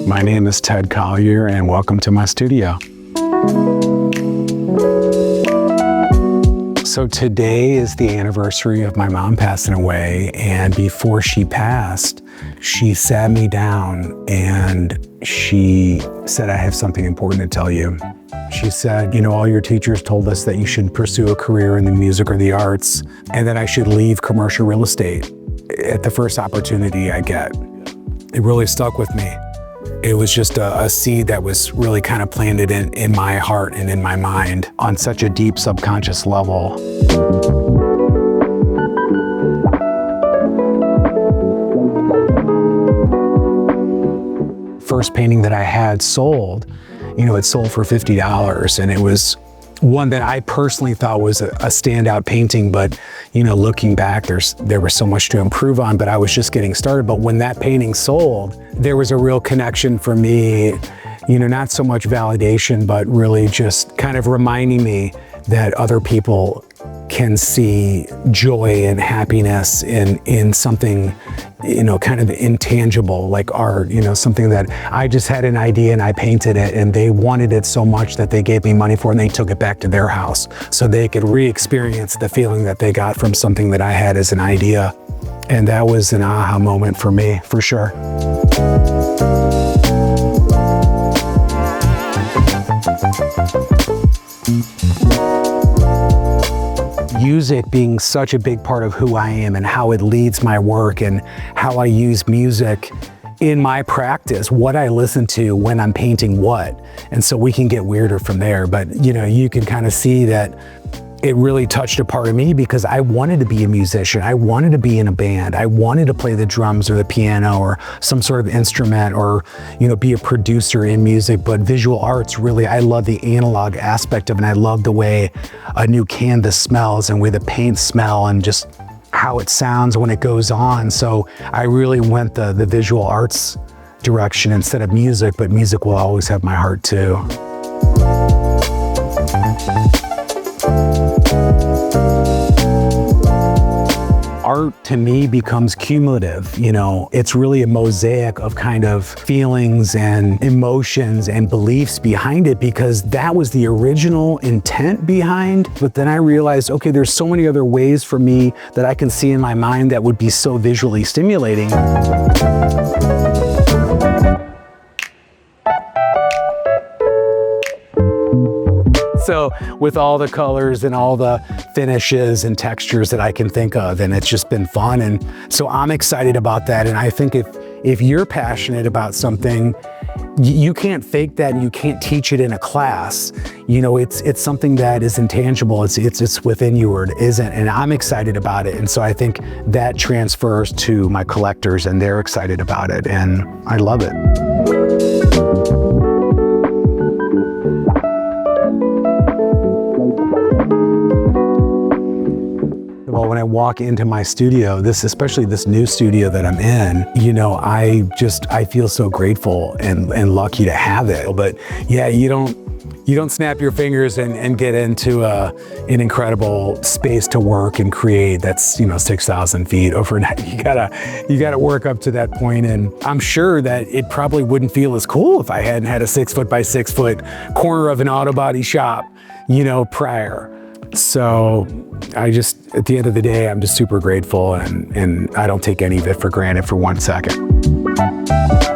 My name is Ted Collier, and welcome to my studio. So today is the anniversary of my mom passing away, and before she passed, she sat me down and she said, "I have something important to tell you." She said, all your teachers told us that you should pursue a career in the music or the arts, and that I should leave commercial real estate at the first opportunity I get." It really stuck with me. It was just a seed that was really kind of planted in my heart and in my mind on such a deep subconscious level. First painting that I had sold, it sold for $50, and it was one that I personally thought was a standout painting, but looking back, there was so much to improve on, but I was just getting started. But when that painting sold, there was a real connection for me, not so much validation, but really just kind of reminding me that other people can see joy and happiness in something, kind of intangible like art, something that I just had an idea and I painted it, and they wanted it so much that they gave me money for it, and they took it back to their house so they could re-experience the feeling that they got from something that I had as an idea. And that was an aha moment for me, for sure. Music being such a big part of who I am and how it leads my work and how I use music in my practice, what I listen to when I'm painting what. And so we can get weirder from there, but you can kind of see that it really touched a part of me because I wanted to be a musician. I wanted to be in a band. I wanted to play the drums or the piano or some sort of instrument or, be a producer in music. But visual arts, really, I love the analog aspect of it. And I love the way a new canvas smells and way the paint smell and just how it sounds when it goes on. So I really went the visual arts direction instead of music, but music will always have my heart too. Art to me becomes cumulative, it's really a mosaic of kind of feelings and emotions and beliefs behind it, because that was the original intent behind. But then I realized, okay, there's so many other ways for me that I can see in my mind that would be so visually stimulating. So with all the colors and all the finishes and textures that I can think of, and it's just been fun. And so I'm excited about that. And I think if you're passionate about something, you can't fake that and you can't teach it in a class. It's something that is intangible. It's within you, or it isn't. And I'm excited about it. And so I think that transfers to my collectors and they're excited about it. And I love it. Well, when I walk into my studio, especially this new studio that I'm in, I feel so grateful and lucky to have it. But yeah, you don't snap your fingers and get into an incredible space to work and create that's 6,000 feet overnight. You gotta work up to that point, and I'm sure that it probably wouldn't feel as cool if I hadn't had a 6 foot by 6 foot corner of an auto body shop, prior. So at the end of the day, I'm just super grateful, and I don't take any of it for granted for 1 second.